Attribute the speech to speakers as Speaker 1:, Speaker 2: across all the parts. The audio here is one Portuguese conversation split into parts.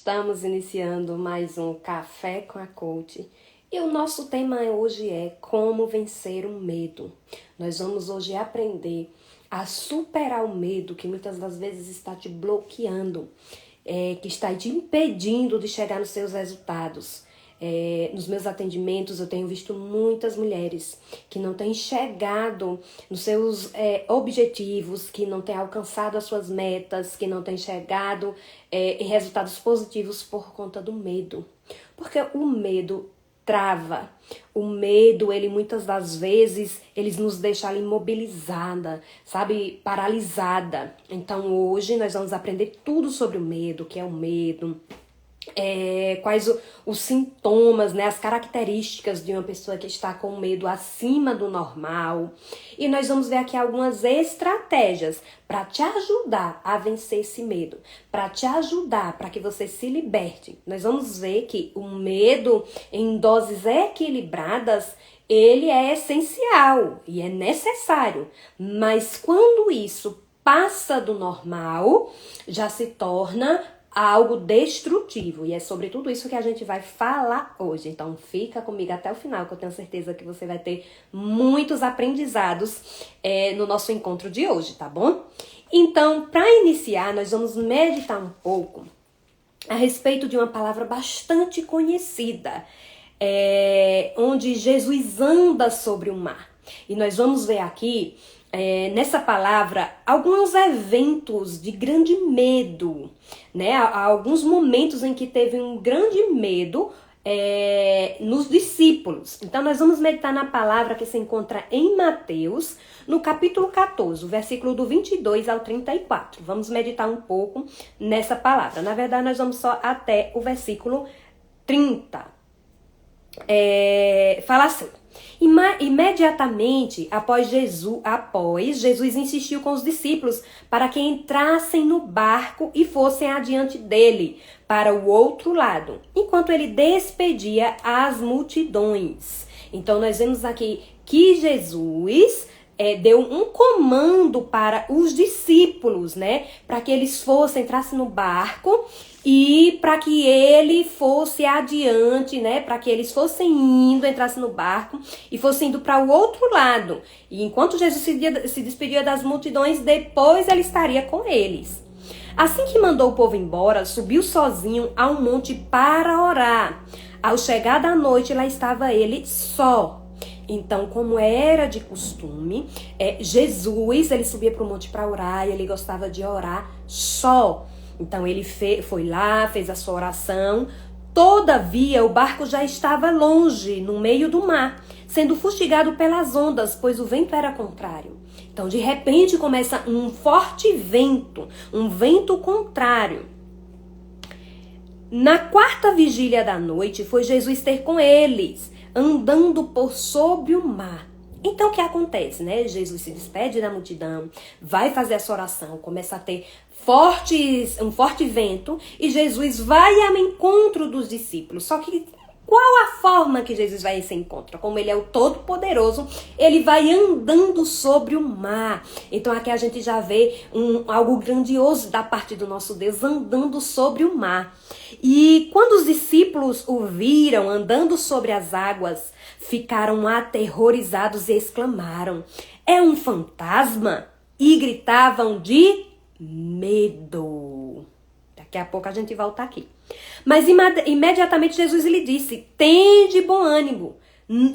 Speaker 1: Estamos iniciando mais um Café com a Coach e o nosso tema hoje é como vencer o medo. Nós vamos hoje aprender a superar o medo que muitas das vezes está te bloqueando, que está te impedindo de chegar nos seus resultados. Nos meus atendimentos eu tenho visto muitas mulheres que não têm chegado nos seus objetivos, que não têm alcançado as suas metas, que não têm chegado em resultados positivos por conta do medo. Porque o medo trava. O medo, ele muitas das vezes, ele nos deixa ali imobilizada, sabe? Paralisada. Então hoje nós vamos aprender tudo sobre o medo, o que é o medo, quais os sintomas, né, as características de uma pessoa que está com medo acima do normal. E nós vamos ver aqui algumas estratégias para te ajudar a vencer esse medo, para te ajudar para que você se liberte. Nós vamos ver que o medo em doses equilibradas, ele é essencial e é necessário, mas quando isso passa do normal, já se torna algo destrutivo, e é sobre tudo isso que a gente vai falar hoje. Então fica comigo até o final, que eu tenho certeza que você vai ter muitos aprendizados no nosso encontro de hoje, tá bom? Então, para iniciar, nós vamos meditar um pouco a respeito de uma palavra bastante conhecida, onde Jesus anda sobre o mar. E nós vamos ver aqui nessa palavra alguns eventos de grande medo, né? Há alguns momentos em que teve um grande medo nos discípulos. Então nós vamos meditar na palavra que se encontra em Mateus, no capítulo 14, o versículo do 22 ao 34. Vamos meditar um pouco nessa palavra. Na verdade, nós vamos só até o versículo 30. Fala assim: imediatamente após Jesus insistiu com os discípulos para que entrassem no barco e fossem adiante dele para o outro lado, enquanto ele despedia as multidões. Então nós vemos aqui que Jesus deu um comando para os discípulos, né? Para que eles entrassem no barco e para que ele fosse adiante, né? Para que eles fossem indo, entrassem no barco e fossem indo para o outro lado. E enquanto Jesus se despedia das multidões, depois ele estaria com eles. Assim que mandou o povo embora, subiu sozinho a um monte para orar. Ao chegar da noite, lá estava ele só. Então, como era de costume, Jesus, ele subia para o monte para orar e ele gostava de orar só. Então, ele foi lá, fez a sua oração. Todavia, o barco já estava longe, no meio do mar, sendo fustigado pelas ondas, pois o vento era contrário. Então, de repente, começa um forte vento, um vento contrário. Na quarta vigília da noite, foi Jesus ter com eles, andando por sobre o mar. Então o que acontece, né? Jesus se despede da multidão, vai fazer essa oração, começa a ter um forte vento e Jesus vai ao encontro dos discípulos. Só que qual a forma que Jesus vai a esse encontro? Como ele é o Todo-Poderoso, ele vai andando sobre o mar. Então aqui a gente já vê algo grandioso da parte do nosso Deus, andando sobre o mar. E quando os discípulos o viram andando sobre as águas, ficaram aterrorizados e exclamaram: "É um fantasma!" E gritavam de medo. Daqui a pouco a gente volta aqui. Mas imediatamente Jesus lhe disse: "Tende bom ânimo,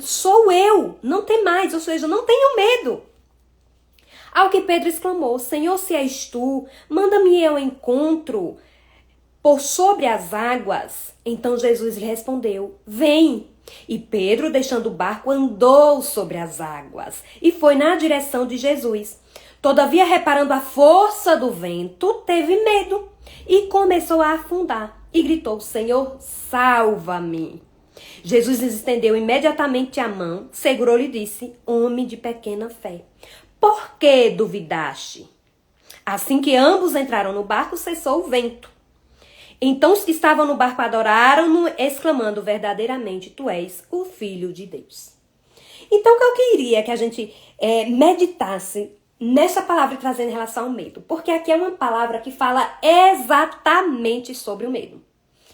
Speaker 1: sou eu, não tem mais", ou seja, não tenho medo. Ao que Pedro exclamou: "Senhor, se és tu, manda-me ao encontro por sobre as águas." Então Jesus lhe respondeu: "Vem." E Pedro, deixando o barco, andou sobre as águas e foi na direção de Jesus. Todavia, reparando a força do vento, teve medo e começou a afundar. E gritou: "Senhor, salva-me." Jesus lhes estendeu imediatamente a mão, segurou-lhe e disse: "Homem de pequena fé, por que duvidaste?" Assim que ambos entraram no barco, cessou o vento. Então os que estavam no barco adoraram-no, exclamando: "Verdadeiramente, tu és o Filho de Deus." Então, o que eu queria que a gente meditasse nessa palavra trazendo em relação ao medo, porque aqui é uma palavra que fala exatamente sobre o medo.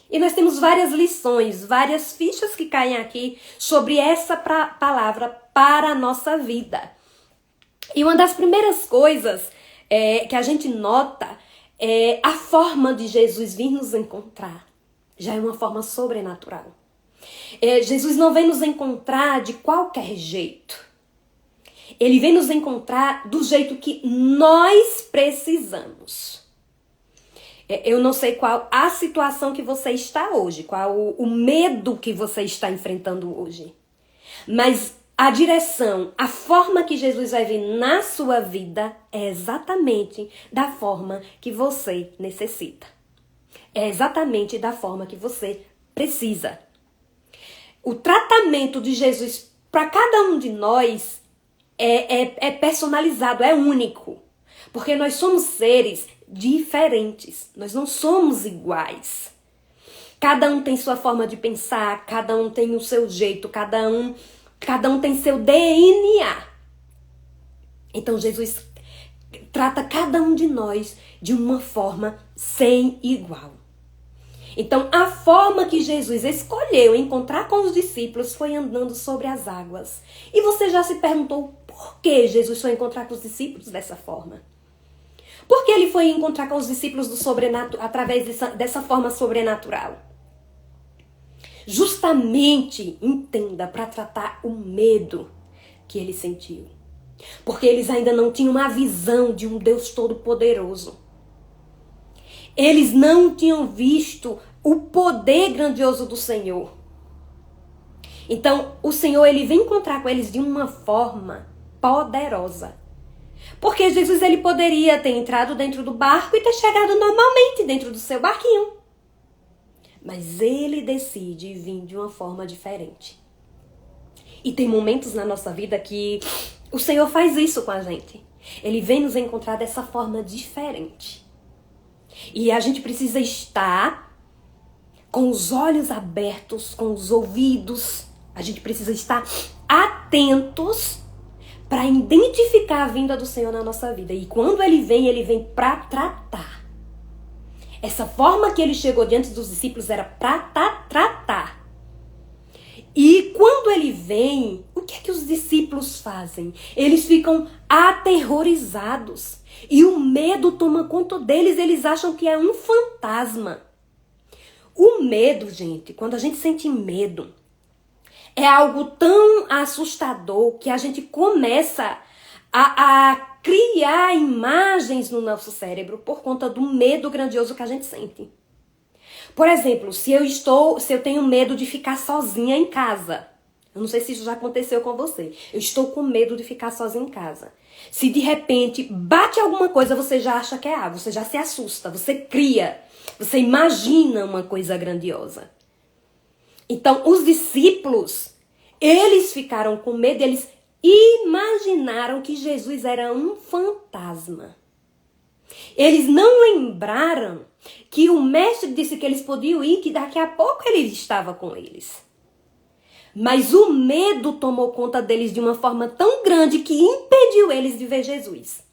Speaker 1: E nós temos várias lições, várias fichas que caem aqui sobre essa palavra para a nossa vida. E uma das primeiras coisas que a gente nota é a forma de Jesus vir nos encontrar. Já é uma forma sobrenatural. Jesus não vem nos encontrar de qualquer jeito. Ele vem nos encontrar do jeito que nós precisamos. Eu não sei qual a situação que você está hoje, qual o medo que você está enfrentando hoje. Mas a direção, a forma que Jesus vai vir na sua vida é exatamente da forma que você necessita. É exatamente da forma que você precisa. O tratamento de Jesus para cada um de nós é personalizado, é único. Porque nós somos seres diferentes, nós não somos iguais. Cada um tem sua forma de pensar, cada um tem o seu jeito, cada um tem seu DNA. Então Jesus trata cada um de nós de uma forma sem igual. Então a forma que Jesus escolheu encontrar com os discípulos foi andando sobre as águas. E você já se perguntou por que Jesus foi encontrar com os discípulos dessa forma? Por que ele foi encontrar com os discípulos através dessa forma sobrenatural? Justamente, entenda, para tratar o medo que ele sentiu. Porque eles ainda não tinham uma visão de um Deus Todo-Poderoso. Eles não tinham visto o poder grandioso do Senhor. Então, o Senhor, ele vem encontrar com eles de uma forma poderosa. Porque Jesus, ele poderia ter entrado dentro do barco e ter chegado normalmente dentro do seu barquinho. Mas ele decide vir de uma forma diferente. E tem momentos na nossa vida que o Senhor faz isso com a gente. Ele vem nos encontrar dessa forma diferente. E a gente precisa estar com os olhos abertos, com os ouvidos. A gente precisa estar atentos para identificar a vinda do Senhor na nossa vida. E quando ele vem para tratar. Essa forma que ele chegou diante dos discípulos era para tratar. E quando ele vem, o que é que os discípulos fazem? Eles ficam aterrorizados. E o medo toma conta deles, eles acham que é um fantasma. O medo, gente, quando a gente sente medo, é algo tão assustador que a gente começa a criar imagens no nosso cérebro por conta do medo grandioso que a gente sente. Por exemplo, se eu tenho medo de ficar sozinha em casa. Eu não sei se isso já aconteceu com você. Eu estou com medo de ficar sozinha em casa. Se de repente bate alguma coisa, você já acha que é água, você já se assusta, você cria, você imagina uma coisa grandiosa. Então, os discípulos, eles ficaram com medo, eles imaginaram que Jesus era um fantasma. Eles não lembraram que o mestre disse que eles podiam ir, que daqui a pouco ele estava com eles. Mas o medo tomou conta deles de uma forma tão grande que impediu eles de ver Jesus.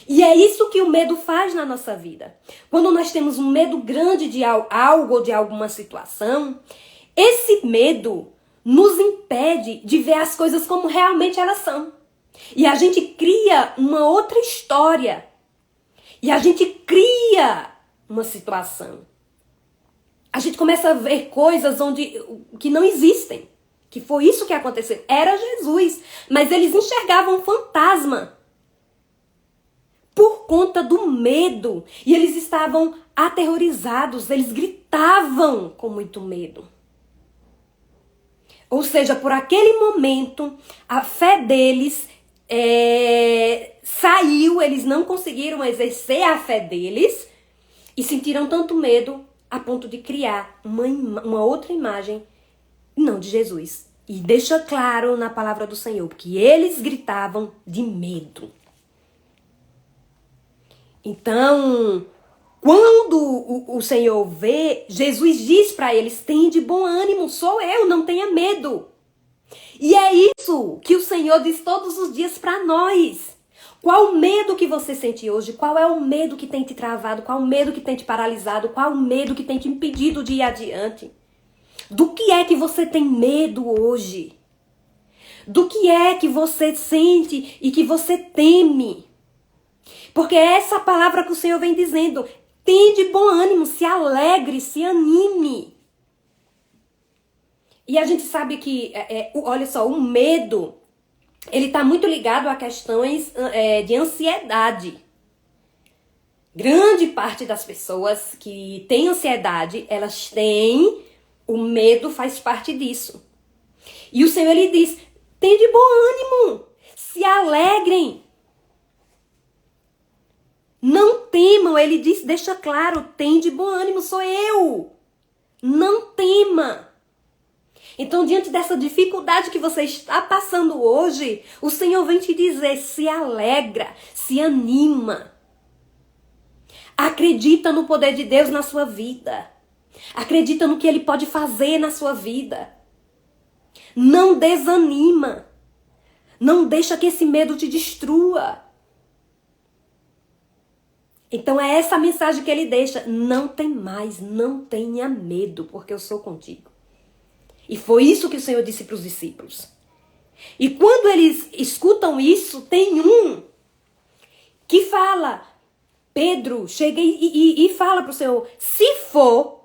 Speaker 1: E é isso que o medo faz na nossa vida. Quando nós temos um medo grande de algo ou de alguma situação, esse medo nos impede de ver as coisas como realmente elas são. E a gente cria uma outra história. E a gente cria uma situação. A gente começa a ver coisas que não existem. Que foi isso que aconteceu. Era Jesus. Mas eles enxergavam um fantasma. Por conta do medo. E eles estavam aterrorizados. Eles gritavam com muito medo. Ou seja, por aquele momento, a fé deles saiu. Eles não conseguiram exercer a fé deles. E sentiram tanto medo a ponto de criar uma outra imagem, não de Jesus. E deixa claro na palavra do Senhor, porque eles gritavam de medo. Então, quando o Senhor vê, Jesus diz para eles, tende bom ânimo, sou eu, não tenha medo. E é isso que o Senhor diz todos os dias para nós. Qual o medo que você sente hoje? Qual é o medo que tem te travado? Qual o medo que tem te paralisado? Qual o medo que tem te impedido de ir adiante? Do que é que você tem medo hoje? Do que é que você sente e que você teme? Porque é essa palavra que o Senhor vem dizendo. Tende bom ânimo, se alegre, se anime. E a gente sabe que, olha só, o medo, ele está muito ligado a questões de ansiedade. Grande parte das pessoas que têm ansiedade, elas têm, o medo faz parte disso. E o Senhor, ele diz, tende bom ânimo, se alegrem. Não temam, ele diz, deixa claro, tende bom ânimo, sou eu. Não tema. Então, diante dessa dificuldade que você está passando hoje, o Senhor vem te dizer, se alegra, se anima. Acredita no poder de Deus na sua vida. Acredita no que Ele pode fazer na sua vida. Não desanima. Não deixa que esse medo te destrua. Então é essa a mensagem que Ele deixa. Não tem mais, não tenha medo, porque eu sou contigo. E foi isso que o Senhor disse para os discípulos. E quando eles escutam isso, tem um que fala, Pedro chega e fala para o Senhor, se for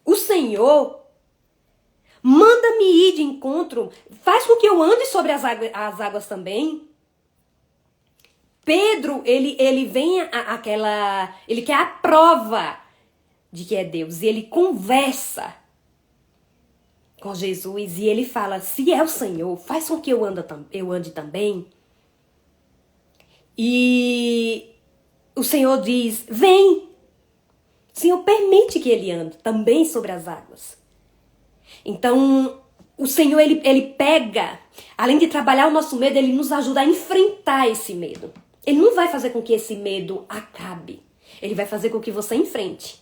Speaker 1: o Senhor, manda-me ir de encontro, faz com que eu ande sobre as águas também. Pedro, ele vem ele quer a prova de que é Deus, e ele conversa com Jesus, e ele fala, se é o Senhor, faz com que eu ande também. E o Senhor diz, vem. O Senhor permite que ele ande também sobre as águas. Então, o Senhor, ele pega, além de trabalhar o nosso medo, ele nos ajuda a enfrentar esse medo. Ele não vai fazer com que esse medo acabe. Ele vai fazer com que você enfrente.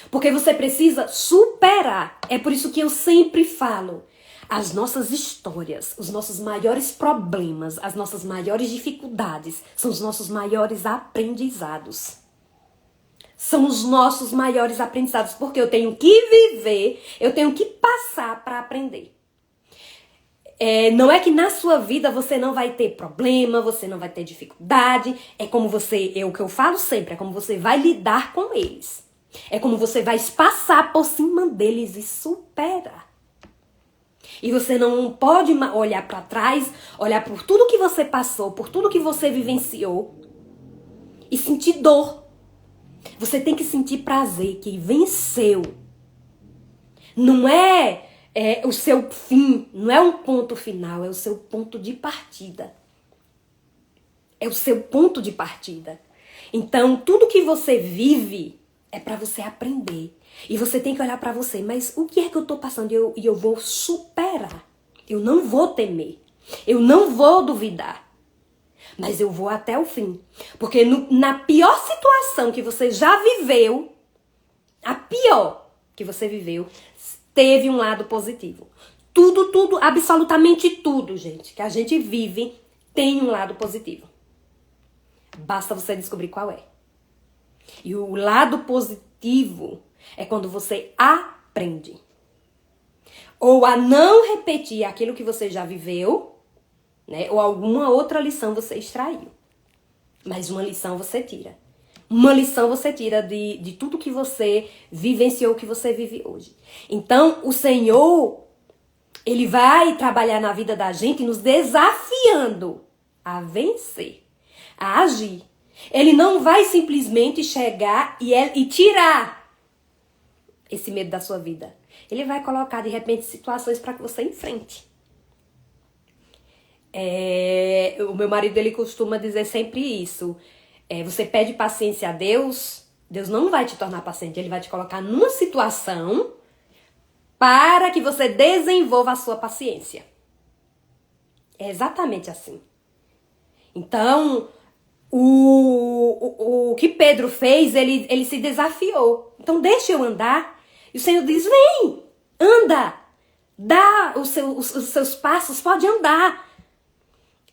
Speaker 1: Porque você precisa superar. É por isso que eu sempre falo. As nossas histórias, os nossos maiores problemas, as nossas maiores dificuldades são os nossos maiores aprendizados. São os nossos maiores aprendizados. Porque eu tenho que viver, eu tenho que passar para aprender. Não é que na sua vida você não vai ter problema, você não vai ter dificuldade. É como o que eu falo sempre, é como você vai lidar com eles. É como você vai passar por cima deles e superar. E você não pode olhar para trás, olhar por tudo que você passou, por tudo que você vivenciou e sentir dor. Você tem que sentir prazer, que venceu. Não é o seu fim, não é um ponto final, é o seu ponto de partida. É o seu ponto de partida. Então, tudo que você vive é para você aprender. E você tem que olhar para você, mas o que é que eu tô passando? E eu vou superar. Eu não vou temer. Eu não vou duvidar. Mas eu vou até o fim. Porque na pior situação que você já viveu, a pior que você viveu, teve um lado positivo. Tudo, absolutamente tudo, gente, que a gente vive tem um lado positivo. Basta você descobrir qual é. E o lado positivo é quando você aprende. Ou a não repetir aquilo que você já viveu, né? Ou alguma outra lição você extraiu. Mas uma lição você tira. Uma lição você tira de tudo que você vivenciou, que você vive hoje. Então, o Senhor, Ele vai trabalhar na vida da gente, nos desafiando a vencer, a agir. Ele não vai simplesmente chegar e tirar esse medo da sua vida. Ele vai colocar, de repente, situações para que você enfrente. O meu marido, ele costuma dizer sempre isso. Você pede paciência a Deus, Deus não vai te tornar paciente. Ele vai te colocar numa situação para que você desenvolva a sua paciência. É exatamente assim. Então, o que Pedro fez, ele se desafiou. Então, deixa eu andar. E o Senhor diz, vem, anda. Dá os seus passos, pode andar.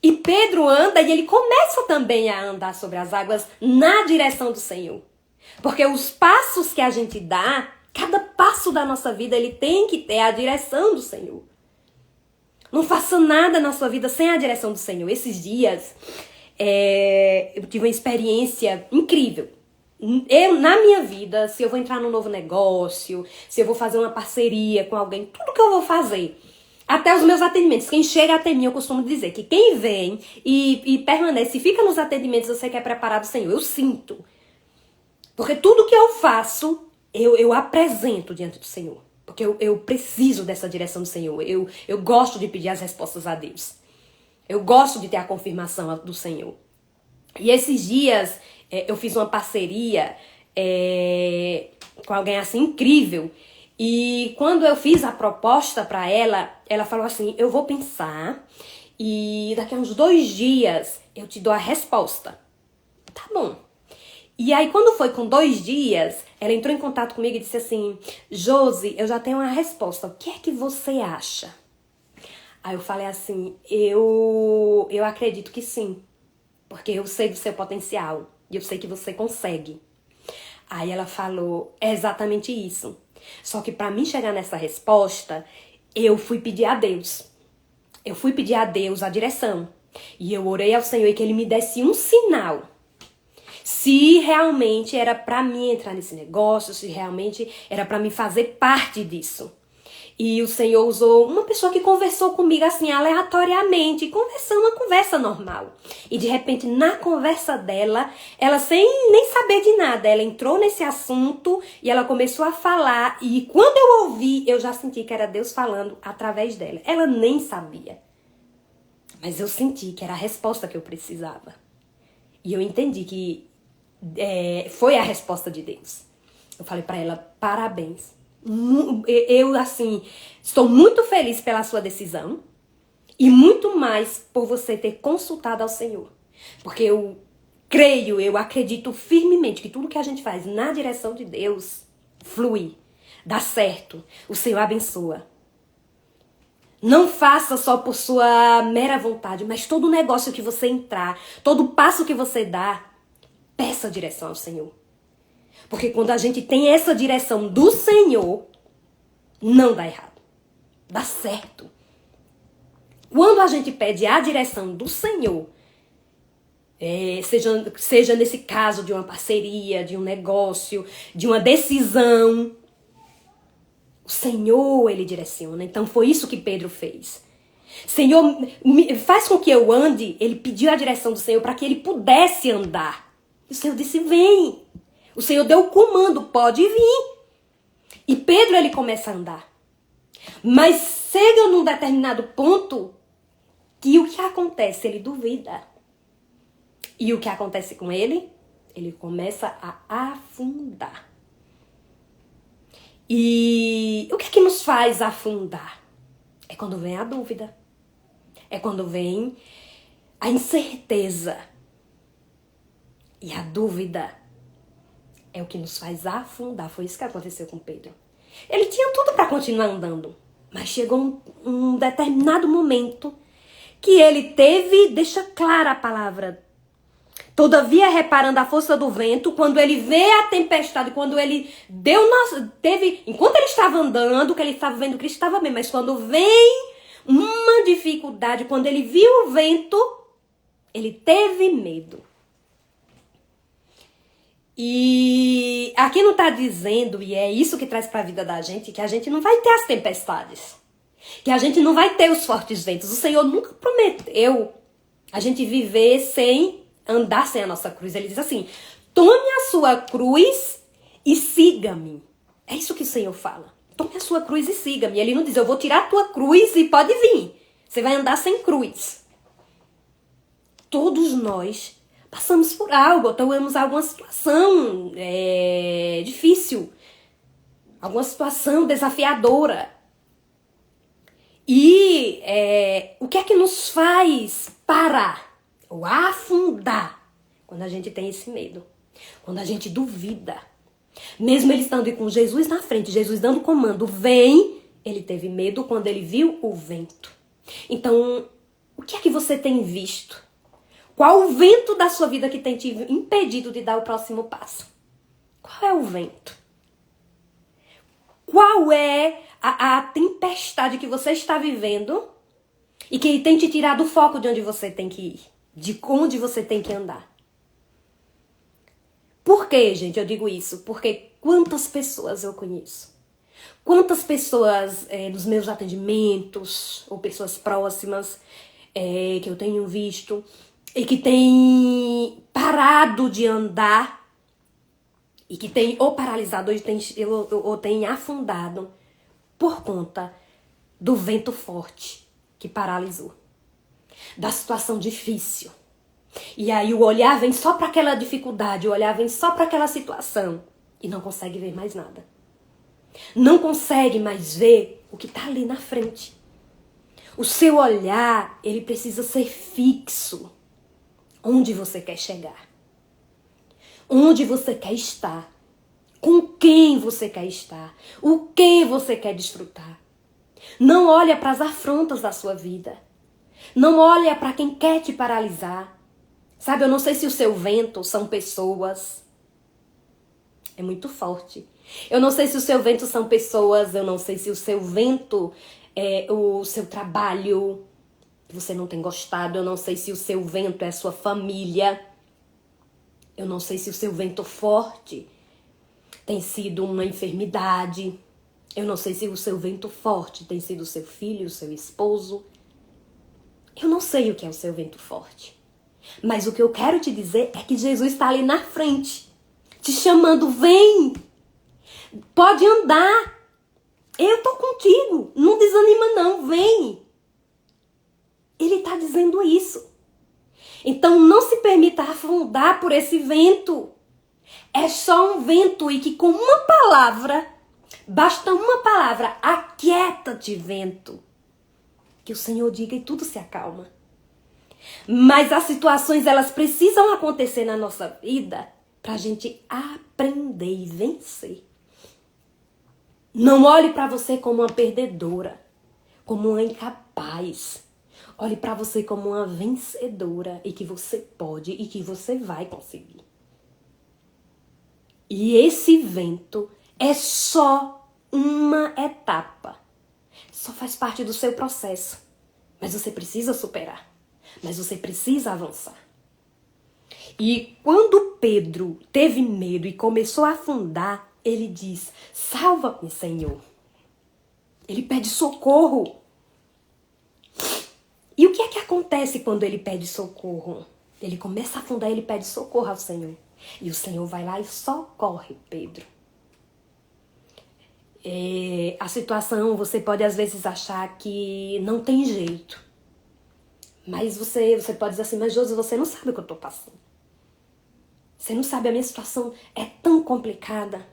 Speaker 1: E Pedro anda e ele começa também a andar sobre as águas na direção do Senhor. Porque os passos que a gente dá, cada passo da nossa vida, ele tem que ter a direção do Senhor. Não faça nada na sua vida sem a direção do Senhor. Esses dias, eu tive uma experiência incrível. Na minha vida, se eu vou entrar num novo negócio, se eu vou fazer uma parceria com alguém, tudo que eu vou fazer, até os meus atendimentos, quem chega até mim, eu costumo dizer que quem vem e permanece e fica nos atendimentos, eu sei que é preparado, Senhor. Eu sinto. Porque tudo que eu faço, eu apresento diante do Senhor. Porque eu preciso dessa direção do Senhor. Eu gosto de pedir as respostas a Deus. Eu gosto de ter a confirmação do Senhor. E esses dias eu fiz uma parceria com alguém assim incrível. E quando eu fiz a proposta para ela, ela falou assim, eu vou pensar e daqui a uns 2 dias eu te dou a resposta. Tá bom. E aí, quando foi com 2 dias, ela entrou em contato comigo e disse assim, Josi, eu já tenho uma resposta, o que é que você acha? Aí eu falei assim, eu acredito que sim, porque eu sei do seu potencial e eu sei que você consegue. Aí ela falou, é exatamente isso. Só que para mim chegar nessa resposta, eu fui pedir a Deus. Eu fui pedir a Deus a direção. E eu orei ao Senhor e que Ele me desse um sinal. Se realmente era para mim entrar nesse negócio, se realmente era para mim fazer parte disso. E o Senhor usou uma pessoa que conversou comigo assim aleatoriamente, conversando uma conversa normal. E de repente na conversa dela, ela sem nem saber de nada, ela entrou nesse assunto e ela começou a falar. E quando eu ouvi, eu já senti que era Deus falando através dela. Ela nem sabia. Mas eu senti que era a resposta que eu precisava. E eu entendi que foi a resposta de Deus. Eu falei para ela, parabéns. Eu, assim, estou muito feliz pela sua decisão e muito mais por você ter consultado ao Senhor. Porque eu creio, eu acredito firmemente que tudo que a gente faz na direção de Deus flui, dá certo, o Senhor abençoa. Não faça só por sua mera vontade, mas todo negócio que você entrar, todo passo que você dá, peça direção ao Senhor. Porque quando a gente tem essa direção do Senhor, não dá errado. Dá certo. Quando a gente pede a direção do Senhor, seja nesse caso de uma parceria, de um negócio, de uma decisão, o Senhor, Ele direciona. Então foi isso que Pedro fez. Senhor, faz com que eu ande. Ele pediu a direção do Senhor para que ele pudesse andar. E o Senhor disse, vem. O Senhor deu o comando, pode vir. E Pedro, ele começa a andar. Mas chega num determinado ponto que o que acontece? Ele duvida. E o que acontece com ele? Ele começa a afundar. E o que é que nos faz afundar? É quando vem a dúvida. É quando vem a incerteza. E a dúvida é o que nos faz afundar. Foi isso que aconteceu com Pedro. Ele tinha tudo para continuar andando. Mas chegou um determinado momento que ele teve, deixa clara a palavra, todavia reparando a força do vento, quando ele vê a tempestade, quando ele enquanto ele estava andando, que ele estava vendo Cristo, estava bem, mas quando vem uma dificuldade, quando ele viu o vento, ele teve medo. E aqui não está dizendo, e é isso que traz para a vida da gente, que a gente não vai ter as tempestades, que a gente não vai ter os fortes ventos. O Senhor nunca prometeu a gente viver sem andar sem a nossa cruz. Ele diz assim, tome a sua cruz e siga-me. É isso que o Senhor fala. Tome a sua cruz e siga-me. Ele não diz, eu vou tirar a tua cruz e pode vir. Você vai andar sem cruz. Todos nós passamos por algo, temos alguma situação difícil, alguma situação desafiadora. E o que é que nos faz parar ou afundar quando a gente tem esse medo? Quando a gente duvida. Mesmo ele estando com Jesus na frente, Jesus dando comando, vem, ele teve medo quando ele viu o vento. Então, O que é que você tem visto? Qual o vento da sua vida que tem te impedido de dar o próximo passo? Qual é o vento? Qual é a tempestade que você está vivendo e que tem te tirado o foco de onde você tem que ir? De onde você tem que andar? Por que, gente, eu digo isso? Porque quantas pessoas eu conheço? Quantas pessoas nos meus atendimentos, ou pessoas próximas que eu tenho visto, e que têm parado de andar, e que têm ou paralisado, ou têm afundado, por conta do vento forte que paralisou, da situação difícil. E aí o olhar vem só para aquela dificuldade, o olhar vem só para aquela situação e não consegue ver mais nada. Não consegue mais ver o que está ali na frente. O seu olhar, ele precisa ser fixo. Onde você quer chegar? Onde você quer estar? Com quem você quer estar? O que você quer desfrutar? Não olha para as afrontas da sua vida. Não olha para quem quer te paralisar. Sabe, eu não sei se o seu vento são pessoas. É muito forte. Eu não sei se o seu vento são pessoas, eu não sei se o seu vento é o seu trabalho, que você não tem gostado, eu não sei se o seu vento é a sua família, eu não sei se o seu vento forte tem sido uma enfermidade, eu não sei se o seu vento forte tem sido o seu filho, o seu esposo. Eu não sei o que é o seu vento forte. Mas o que eu quero te dizer é que Jesus está ali na frente, te chamando, vem, pode andar, eu tô contigo, não desanima não, vem. Ele está dizendo isso. Então não se permita afundar por esse vento. É só um vento e que com uma palavra, basta uma palavra, aquieta-te, vento. Que o Senhor diga e tudo se acalma. Mas as situações, elas precisam acontecer na nossa vida para a gente aprender e vencer. Não olhe para você como uma perdedora, como uma incapaz. Olhe para você como uma vencedora e que você pode e que você vai conseguir. E esse vento é só uma etapa. Só faz parte do seu processo. Mas você precisa superar. Mas você precisa avançar. E quando Pedro teve medo e começou a afundar, ele diz, salva-me, Senhor. Ele pede socorro. E o que é que acontece quando ele pede socorro? Ele começa a afundar e ele pede socorro ao Senhor. E o Senhor vai lá e socorre Pedro. A situação, você pode às vezes achar que não tem jeito. Mas você pode dizer assim, mas Josi, você não sabe o que eu estou passando. Você não sabe, a minha situação é tão complicada.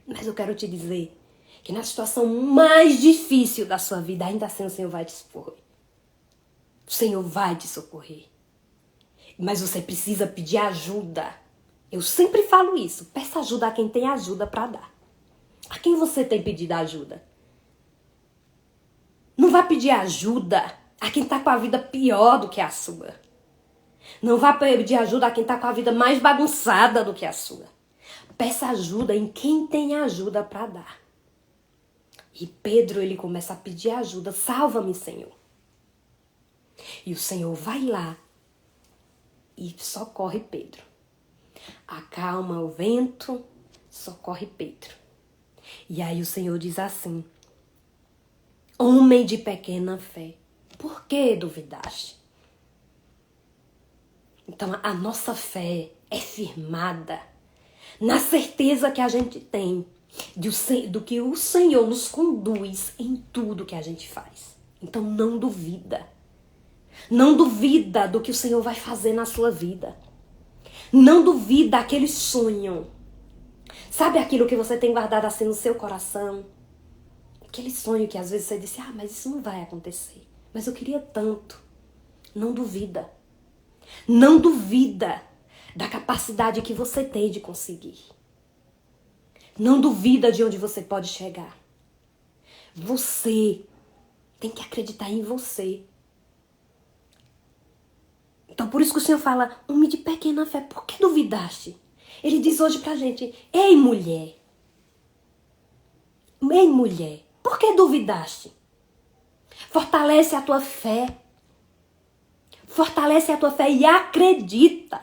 Speaker 1: Mas eu quero te dizer que na situação mais difícil da sua vida, ainda assim o Senhor vai te socorrer. O Senhor vai te socorrer. Mas você precisa pedir ajuda. Eu sempre falo isso. Peça ajuda a quem tem ajuda para dar. A quem você tem pedido ajuda? Não vá pedir ajuda a quem está com a vida pior do que a sua. Não vá pedir ajuda a quem está com a vida mais bagunçada do que a sua. Peça ajuda em quem tem ajuda para dar. E Pedro, ele começa a pedir ajuda. Salva-me, Senhor. E o Senhor vai lá e socorre Pedro. Acalma o vento, socorre Pedro. E aí o Senhor diz assim, homem de pequena fé, por que duvidaste? Então a nossa fé é firmada na certeza que a gente tem do que o Senhor nos conduz em tudo que a gente faz. Então não duvida. Não duvida do que o Senhor vai fazer na sua vida. Não duvida aquele sonho. Sabe aquilo que você tem guardado assim no seu coração? Aquele sonho que às vezes você disse, mas isso não vai acontecer. Mas eu queria tanto. Não duvida. Não duvida da capacidade que você tem de conseguir. Não duvida de onde você pode chegar. Você tem que acreditar em você. Então, por isso que o Senhor fala, homem de pequena fé, por que duvidaste? Ele diz hoje pra gente, ei mulher, por que duvidaste? Fortalece a tua fé. Fortalece a tua fé e acredita.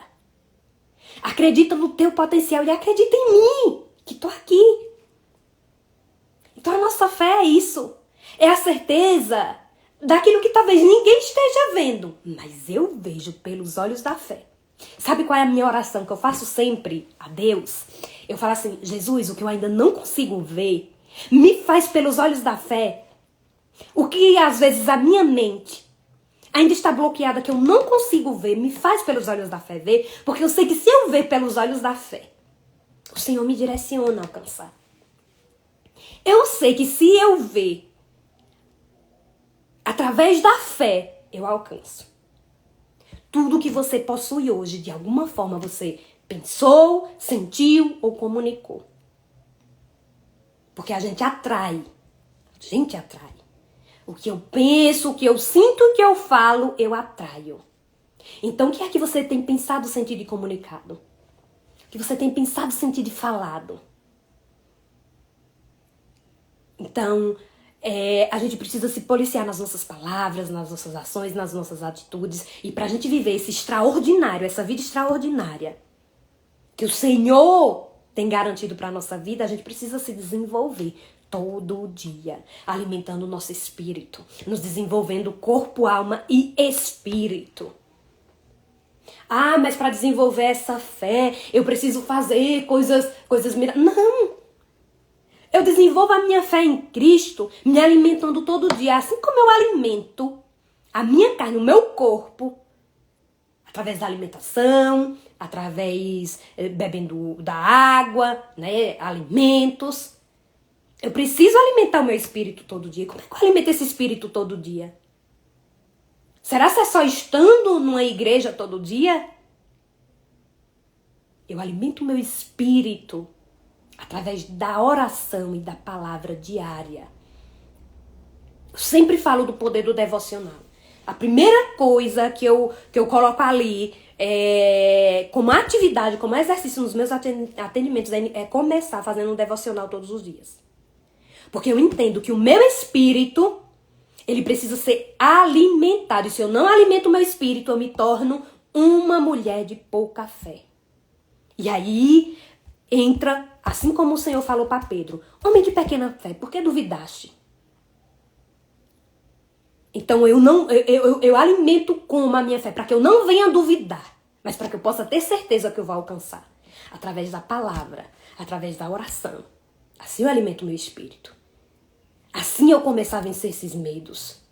Speaker 1: Acredita no teu potencial e acredita em mim, que tô aqui. Então a nossa fé é isso. É a certeza daquilo que talvez ninguém esteja vendo, mas eu vejo pelos olhos da fé. Sabe qual é a minha oração que eu faço sempre a Deus? Eu falo assim, Jesus, o que eu ainda não consigo ver, me faz pelos olhos da fé. O que às vezes a minha mente ainda está bloqueada, que eu não consigo ver, me faz pelos olhos da fé ver, porque eu sei que se eu ver pelos olhos da fé, o Senhor me direciona a alcançar. Eu sei que se eu ver através da fé, eu alcanço. Tudo que você possui hoje, de alguma forma você pensou, sentiu ou comunicou. Porque a gente atrai. A gente atrai. O que eu penso, o que eu sinto, o que eu falo, eu atraio. Então, o que é que você tem pensado, sentido e comunicado? O que você tem pensado, sentido e falado? Então, a gente precisa se policiar nas nossas palavras, nas nossas ações, nas nossas atitudes. E pra gente viver esse extraordinário, essa vida extraordinária, que o Senhor tem garantido pra nossa vida, a gente precisa se desenvolver todo dia, alimentando o nosso espírito, nos desenvolvendo corpo, alma e espírito. Ah, mas para desenvolver essa fé, eu preciso fazer coisas Não! Eu desenvolvo a minha fé em Cristo, me alimentando todo dia, assim como eu alimento a minha carne, o meu corpo, através da alimentação, através bebendo da água, né, alimentos. Eu preciso alimentar o meu espírito todo dia. Como é que eu alimento esse espírito todo dia? Será que é só estando numa igreja todo dia? Eu alimento o meu espírito através da oração e da palavra diária. Eu sempre falo do poder do devocional. A primeira coisa que eu coloco ali como atividade, como exercício nos meus atendimentos é começar fazendo um devocional todos os dias. Porque eu entendo que o meu espírito, ele precisa ser alimentado. E se eu não alimento o meu espírito, eu me torno uma mulher de pouca fé. E aí entra, assim como o Senhor falou para Pedro, homem de pequena fé, por que duvidaste? Então eu alimento como a minha fé, para que eu não venha duvidar, mas para que eu possa ter certeza que eu vou alcançar. Através da palavra, através da oração. Assim eu alimento o meu espírito. Assim eu começar a vencer esses medos.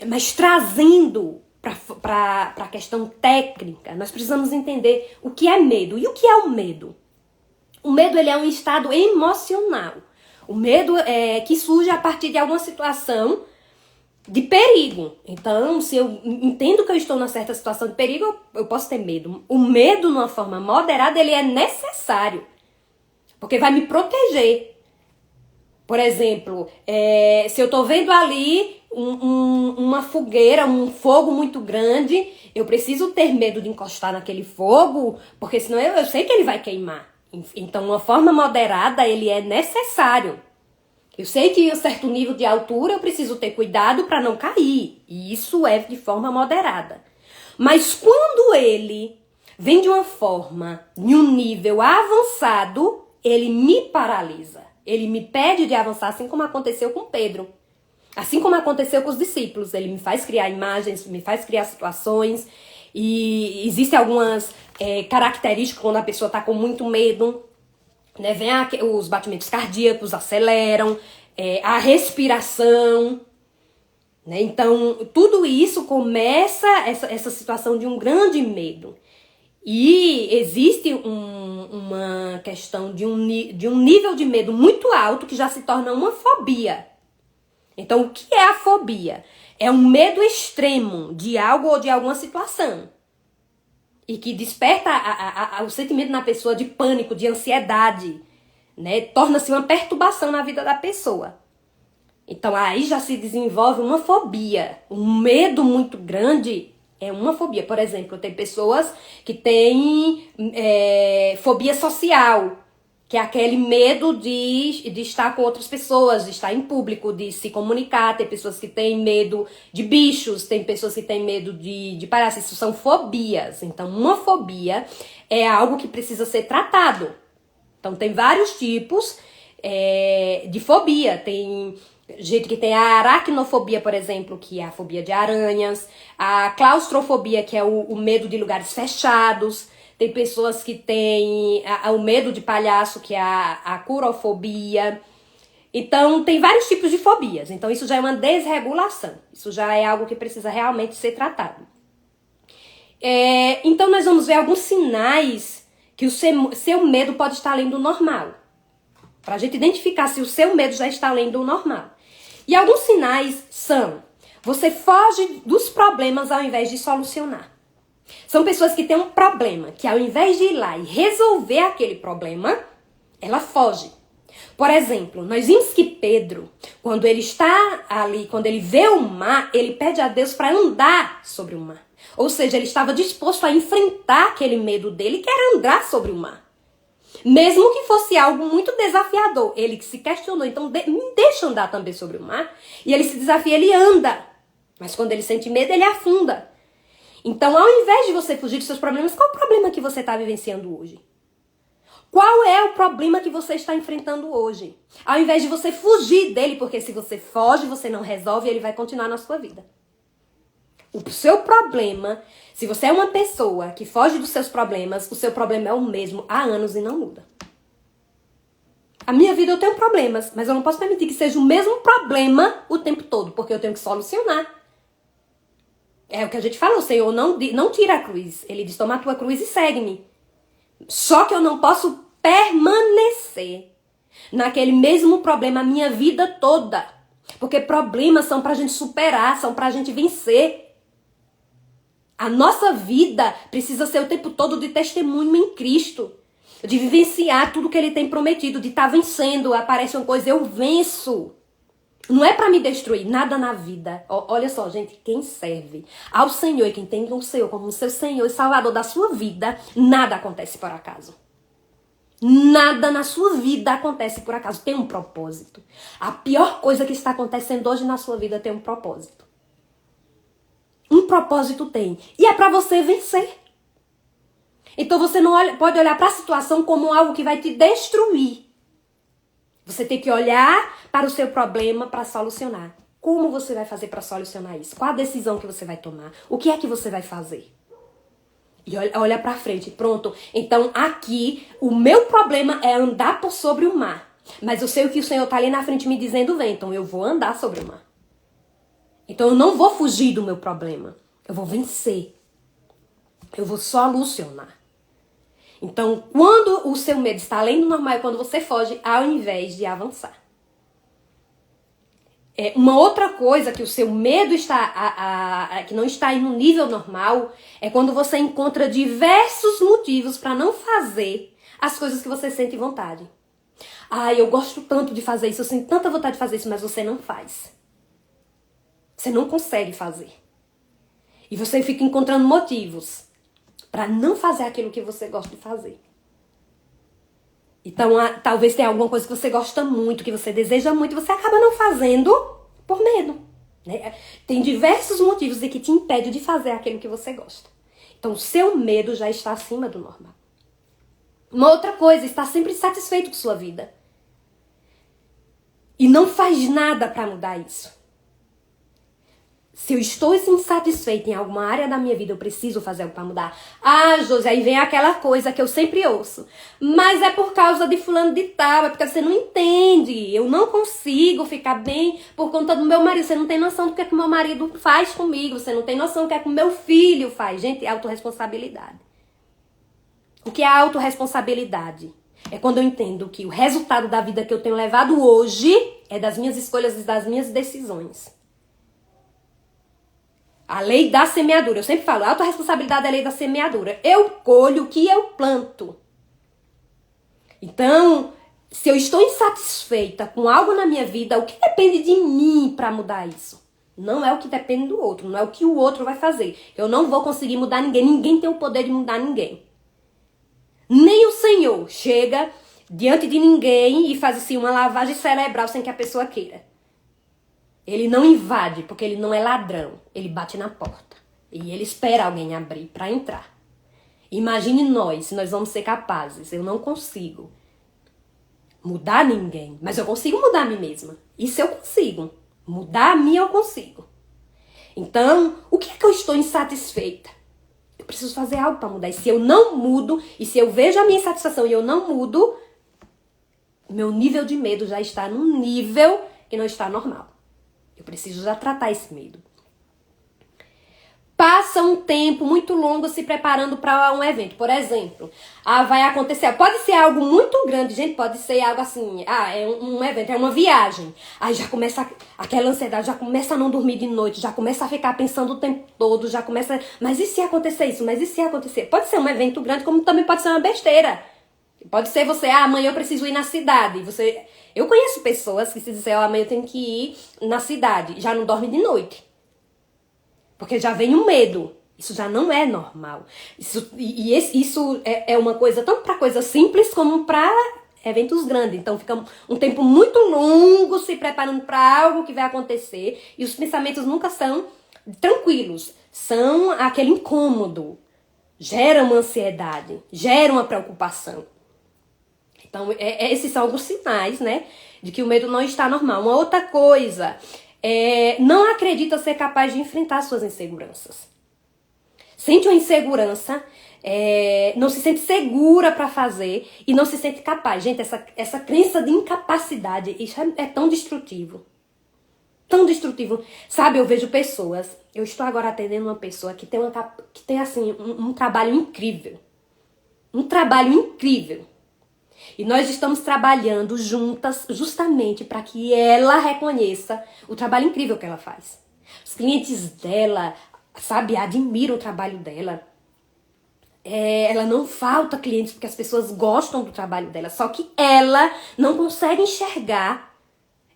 Speaker 1: Mas trazendo para a questão técnica, nós precisamos entender o que é medo. E o que é o medo? O medo, ele é um estado emocional. O medo é que surge a partir de alguma situação de perigo. Então, se eu entendo que eu estou numa certa situação de perigo, eu posso ter medo. O medo, numa forma moderada, ele é necessário. Porque vai me proteger. Por exemplo, se eu estou vendo ali uma fogueira, um fogo muito grande, eu preciso ter medo de encostar naquele fogo, porque senão eu sei que ele vai queimar. Então, uma forma moderada, ele é necessário. Eu sei que em um certo nível de altura eu preciso ter cuidado para não cair. E isso é de forma moderada. Mas quando ele vem de uma forma, de um nível avançado, ele me paralisa. Ele me impede de avançar, assim como aconteceu com Pedro. Assim como aconteceu com os discípulos. Ele me faz criar imagens, me faz criar situações. E existem algumas características quando a pessoa está com muito medo. Né? Vem os batimentos cardíacos, aceleram, a respiração. Né? Então, tudo isso começa essa situação de um grande medo. E existe uma questão de um nível de medo muito alto que já se torna uma fobia. Então, o que é a fobia? É um medo extremo de algo ou de alguma situação. E que desperta o sentimento na pessoa de pânico, de ansiedade. Né? Torna-se uma perturbação na vida da pessoa. Então aí já se desenvolve uma fobia. Um medo muito grande é uma fobia. Por exemplo, tem pessoas que têm fobia social, que é aquele medo de estar com outras pessoas, de estar em público, de se comunicar. Tem pessoas que têm medo de bichos, tem pessoas que têm medo de palhaços. Isso são fobias. Então, uma fobia é algo que precisa ser tratado. Então, tem vários tipos de fobia. Tem gente que tem a aracnofobia, por exemplo, que é a fobia de aranhas. A claustrofobia, que é o medo de lugares fechados. Tem pessoas que têm o medo de palhaço, que é a curofobia. Então, tem vários tipos de fobias. Então, isso já é uma desregulação. Isso já é algo que precisa realmente ser tratado. Então, nós vamos ver alguns sinais que o seu medo pode estar além do normal. Para a gente identificar se o seu medo já está além do normal. E alguns sinais são: você foge dos problemas ao invés de solucionar. São pessoas que têm um problema, que ao invés de ir lá e resolver aquele problema, ela foge. Por exemplo, nós vimos que Pedro, quando ele está ali, quando ele vê o mar, ele pede a Deus para andar sobre o mar. Ou seja, ele estava disposto a enfrentar aquele medo dele, que era andar sobre o mar. Mesmo que fosse algo muito desafiador, ele que se questionou, então me deixa andar também sobre o mar. E ele se desafia, ele anda. Mas quando ele sente medo, ele afunda. Então, ao invés de você fugir dos seus problemas, qual é o problema que você está vivenciando hoje? Qual é o problema que você está enfrentando hoje? Ao invés de você fugir dele, porque se você foge, você não resolve, ele vai continuar na sua vida. O seu problema, se você é uma pessoa que foge dos seus problemas, o seu problema é o mesmo há anos e não muda. A minha vida eu tenho problemas, mas eu não posso permitir que seja o mesmo problema o tempo todo, porque eu tenho que solucionar. É o que a gente falou, o Senhor não tira a cruz. Ele diz, toma a tua cruz e segue-me. Só que eu não posso permanecer naquele mesmo problema a minha vida toda. Porque problemas são pra gente superar, são pra gente vencer. A nossa vida precisa ser o tempo todo de testemunho em Cristo. De vivenciar tudo que Ele tem prometido, de estar vencendo. Aparece uma coisa, eu venço. Não é para me destruir nada na vida. Olha só, gente, quem serve ao Senhor e quem tem o Senhor como seu Senhor e Salvador da sua vida, nada acontece por acaso. Nada na sua vida acontece por acaso. Tem um propósito. A pior coisa que está acontecendo hoje na sua vida tem um propósito. Um propósito tem. E é para você vencer. Então você não pode olhar para a situação como algo que vai te destruir. Você tem que olhar para o seu problema para solucionar. Como você vai fazer para solucionar isso? Qual a decisão que você vai tomar? O que é que você vai fazer? E olha para frente, pronto. Então aqui, o meu problema é andar por sobre o mar. Mas eu sei que o Senhor está ali na frente me dizendo, vem, então eu vou andar sobre o mar. Então eu não vou fugir do meu problema. Eu vou vencer. Eu vou solucionar. Então, quando o seu medo está além do normal, é quando você foge ao invés de avançar. Uma outra coisa que o seu medo que não está em um nível normal é quando você encontra diversos motivos para não fazer as coisas que você sente vontade. Eu gosto tanto de fazer isso, eu sinto tanta vontade de fazer isso, mas você não faz. Você não consegue fazer. E você fica encontrando motivos para não fazer aquilo que você gosta de fazer. Então, talvez tenha alguma coisa que você gosta muito, que você deseja muito, e você acaba não fazendo por medo. Né? Tem diversos motivos que te impedem de fazer aquilo que você gosta. Então, o seu medo já está acima do normal. Uma outra coisa, está sempre insatisfeito com sua vida. E não faz nada para mudar isso. Se eu estou insatisfeita em alguma área da minha vida, eu preciso fazer algo para mudar. Josi, aí vem aquela coisa que eu sempre ouço. Mas é por causa de fulano de tal, é porque você não entende. Eu não consigo ficar bem por conta do meu marido. Você não tem noção do que é que o meu marido faz comigo. Você não tem noção do que é que o meu filho faz. Gente, é autorresponsabilidade. O que é a autorresponsabilidade? É quando eu entendo que o resultado da vida que eu tenho levado hoje é das minhas escolhas e das minhas decisões. A lei da semeadura. Eu sempre falo, a autorresponsabilidade é a lei da semeadura. Eu colho o que eu planto. Então, Se eu estou insatisfeita com algo na minha vida, o que depende de mim para mudar isso? Não é o que depende do outro, não é o que o outro vai fazer. Eu não vou conseguir mudar ninguém, ninguém tem o poder de mudar ninguém. Nem o Senhor chega diante de ninguém e faz assim uma lavagem cerebral sem que a pessoa queira. Ele não invade, porque ele não é ladrão. Ele bate na porta e ele espera alguém abrir para entrar. Imagine nós, se nós vamos ser capazes. Eu não consigo mudar ninguém, mas eu consigo mudar a mim mesma. Isso eu consigo. Mudar a mim eu consigo. Então, o que é que eu estou insatisfeita? Eu preciso fazer algo para mudar. E se eu não mudo, e se eu vejo a minha insatisfação e eu não mudo, meu nível de medo já está num nível que não está normal. Eu preciso já tratar esse medo. Passa um tempo muito longo se preparando para um evento. Por exemplo, vai acontecer, pode ser algo muito grande, gente, pode ser algo assim, é um evento, é uma viagem. Aí já começa aquela ansiedade, já começa a não dormir de noite, já começa a ficar pensando o tempo todo, já começa, mas e se acontecer isso? Mas e se acontecer? Pode ser um evento grande, como também pode ser uma besteira. Pode ser você, amanhã eu preciso ir na cidade. Eu conheço pessoas que se disser, amanhã eu tenho que ir na cidade, já não dorme de noite. Porque já vem o medo. Isso já não é normal. Isso é uma coisa tanto para coisas simples como para eventos grandes. Então fica um tempo muito longo se preparando para algo que vai acontecer. E os pensamentos nunca são tranquilos. São aquele incômodo. Gera uma ansiedade. Gera uma preocupação. Então esses são alguns sinais, né? De que o medo não está normal. Uma outra coisa... não acredita ser capaz de enfrentar suas inseguranças. Sente uma insegurança, não se sente segura para fazer e não se sente capaz. Gente, essa crença de incapacidade, isso é tão destrutivo. Tão destrutivo. Sabe, eu vejo pessoas, eu estou agora atendendo uma pessoa que tem assim, um trabalho incrível. Um trabalho incrível. E nós estamos trabalhando juntas justamente para que ela reconheça o trabalho incrível que ela faz. Os clientes dela, sabe, admiram o trabalho dela. Ela não falta clientes porque as pessoas gostam do trabalho dela. Só que ela não consegue enxergar,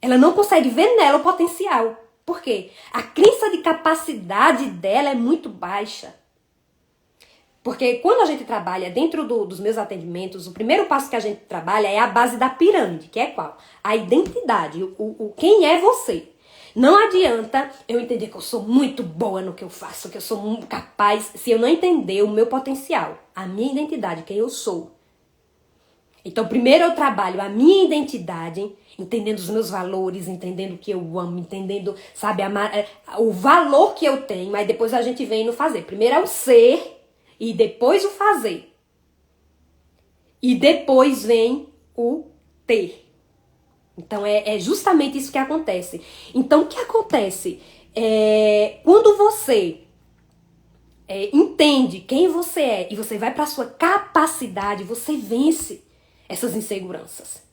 Speaker 1: ela não consegue ver nela o potencial. Por quê? A crença de capacidade dela é muito baixa. Porque quando a gente trabalha dentro dos meus atendimentos, o primeiro passo que a gente trabalha é a base da pirâmide, que é qual? A identidade, quem é você. Não adianta eu entender que eu sou muito boa no que eu faço, que eu sou muito capaz, se eu não entender o meu potencial, a minha identidade, quem eu sou. Então, primeiro eu trabalho a minha identidade, entendendo os meus valores, entendendo o que eu amo, entendendo, sabe, o valor que eu tenho, aí depois a gente vem no fazer. Primeiro é o ser... E depois o fazer. E depois vem o ter. Então é justamente isso que acontece. Então o que acontece? Quando você entende quem você é e você vai para a sua capacidade, você vence essas inseguranças.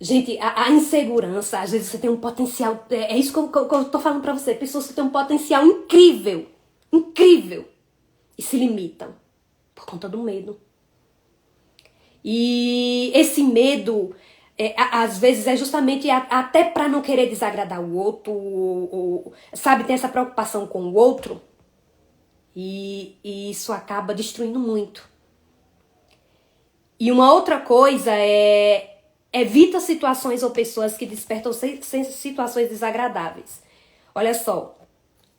Speaker 1: Gente, a insegurança, às vezes você tem um potencial... É isso que eu tô falando para você. Pessoas que têm um potencial incrível. Incrível. E se limitam por conta do medo. E esse medo, às vezes, é justamente até para não querer desagradar o outro, sabe, tem essa preocupação com o outro. E isso acaba destruindo muito. E uma outra coisa evita situações ou pessoas que despertam situações desagradáveis. Olha só.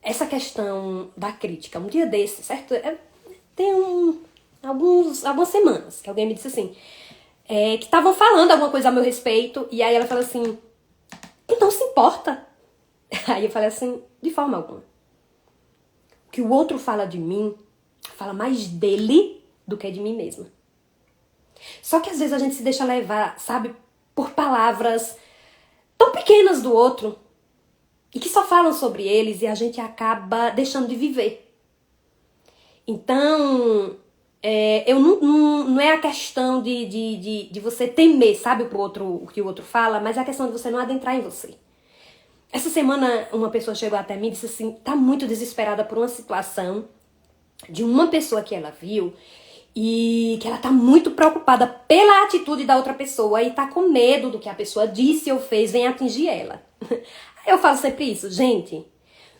Speaker 1: Essa questão da crítica, um dia desse, certo? Tem algumas semanas que alguém me disse assim, que estavam falando alguma coisa a meu respeito, e aí ela falou assim, então se importa. Aí eu falei assim, de forma alguma. O que o outro fala de mim, fala mais dele do que de mim mesma. Só que às vezes a gente se deixa levar, sabe, por palavras tão pequenas do outro, e que só falam sobre eles e a gente acaba deixando de viver. Então, não é a questão de você temer, sabe, o que o outro fala, mas é a questão de você não adentrar em você. Essa semana, uma pessoa chegou até mim e disse assim, tá muito desesperada por uma situação de uma pessoa que ela viu e que ela tá muito preocupada pela atitude da outra pessoa e tá com medo do que a pessoa disse ou fez vem atingir ela. Aí eu falo sempre isso, gente,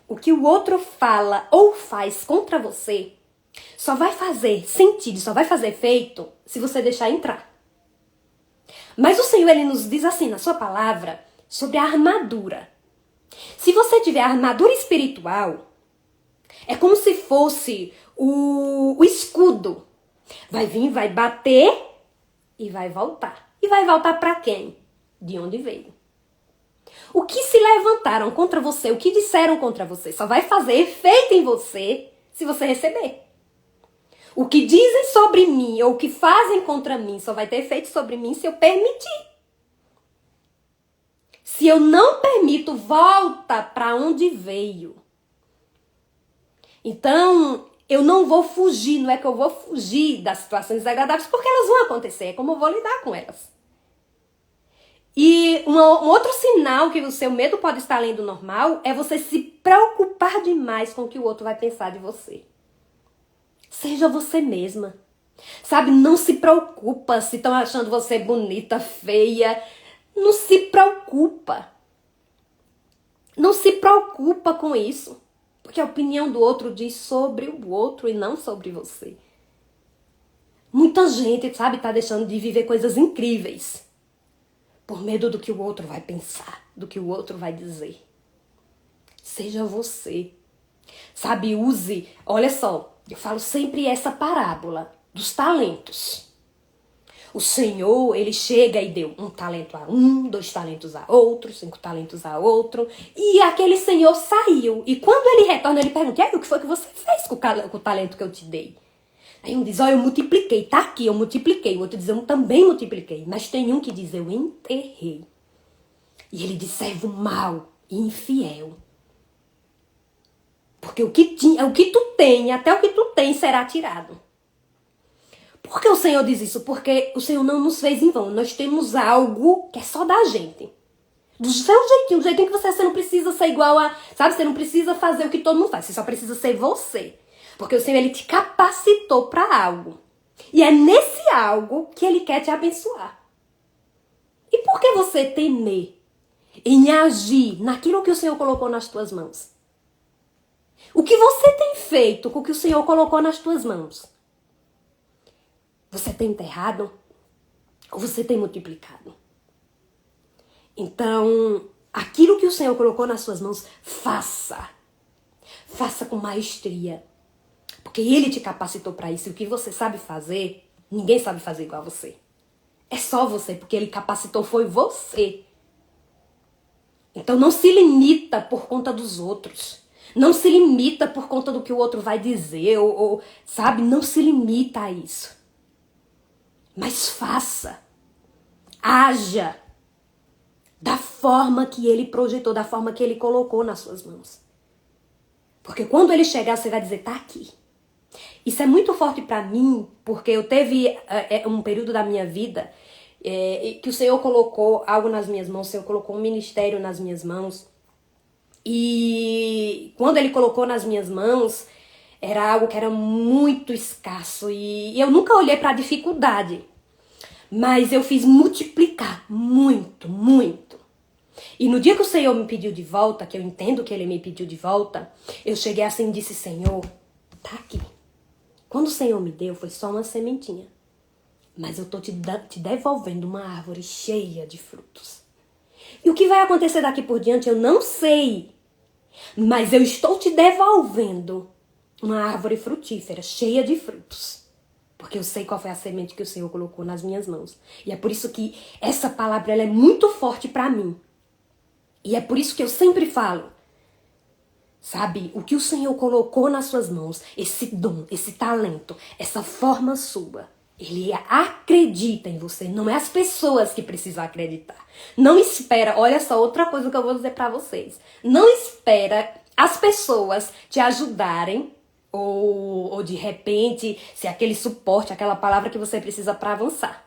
Speaker 1: o que o outro fala ou faz contra você só vai fazer sentido, só vai fazer efeito se você deixar entrar. Mas o Senhor, ele nos diz assim na sua palavra sobre a armadura. Se você tiver a armadura espiritual, é como se fosse o escudo. Vai vir, vai bater e vai voltar. E vai voltar para quem? De onde veio. O que se levantaram contra você, o que disseram contra você, só vai fazer efeito em você se você receber. O que dizem sobre mim ou o que fazem contra mim só vai ter efeito sobre mim se eu permitir. Se eu não permito, volta para onde veio. Então, eu não vou fugir, não é que eu vou fugir das situações desagradáveis, porque elas vão acontecer, é como eu vou lidar com elas. E um outro sinal que o seu medo pode estar além do normal é você se preocupar demais com o que o outro vai pensar de você. Seja você mesma. Sabe, não se preocupa se estão achando você bonita, feia. Não se preocupa. Não se preocupa com isso. Porque a opinião do outro diz sobre o outro e não sobre você. Muita gente, sabe, tá deixando de viver coisas incríveis. Por medo do que o outro vai pensar, do que o outro vai dizer. Seja você. Sabe, use, olha só, eu falo sempre essa parábola dos talentos. O Senhor, ele chega e deu 1 talento a um, 2 talentos a outro, 5 talentos a outro. E aquele senhor saiu. E quando ele retorna, ele pergunta, e aí, o que foi que você fez com o talento que eu te dei? Aí um diz, ó, eu multipliquei, tá aqui, eu multipliquei. O outro diz, eu também multipliquei. Mas tem um que diz, eu enterrei. E ele diz, servo mau e infiel. Porque o que tu tem, até o que tu tem será tirado. Por que o Senhor diz isso? Porque o Senhor não nos fez em vão. Nós temos algo que é só da gente. Do seu jeitinho, do jeitinho que você não precisa ser igual a... Sabe, você não precisa fazer o que todo mundo faz. Você só precisa ser você. Porque o Senhor, ele te capacitou para algo. E é nesse algo que ele quer te abençoar. E por que você temer em agir naquilo que o Senhor colocou nas tuas mãos? O que você tem feito com o que o Senhor colocou nas tuas mãos? Você tem enterrado ou você tem multiplicado? Então, aquilo que o Senhor colocou nas suas mãos, faça. Faça com maestria. Porque Ele te capacitou para isso. E o que você sabe fazer, ninguém sabe fazer igual a você. É só você, porque Ele capacitou, foi você. Então não se limita por conta dos outros. Não se limita por conta do que o outro vai dizer. Sabe, não se limita a isso. Mas faça, haja da forma que ele projetou, da forma que ele colocou nas suas mãos. Porque quando ele chegar, você vai dizer, tá aqui. Isso é muito forte para mim, porque eu teve um período da minha vida que o Senhor colocou algo nas minhas mãos, o Senhor colocou um ministério nas minhas mãos. E quando ele colocou nas minhas mãos, era algo que era muito escasso e eu nunca olhei para a dificuldade, mas eu fiz multiplicar muito, muito. E no dia que o Senhor me pediu de volta, que eu entendo que Ele me pediu de volta, eu cheguei assim e disse, Senhor, tá aqui. Quando o Senhor me deu, foi só uma sementinha, mas eu tô te devolvendo uma árvore cheia de frutos. E o que vai acontecer daqui por diante eu não sei, mas eu estou te devolvendo uma árvore frutífera, cheia de frutos. Porque eu sei qual foi a semente que o Senhor colocou nas minhas mãos. E é por isso que essa palavra ela é muito forte para mim. E é por isso que eu sempre falo, sabe, o que o Senhor colocou nas suas mãos, esse dom, esse talento, essa forma sua, Ele acredita em você, não é as pessoas que precisam acreditar. Não espera, olha só, outra coisa que eu vou dizer para vocês. Não espera as pessoas te ajudarem ou de repente ser aquele suporte, aquela palavra que você precisa para avançar.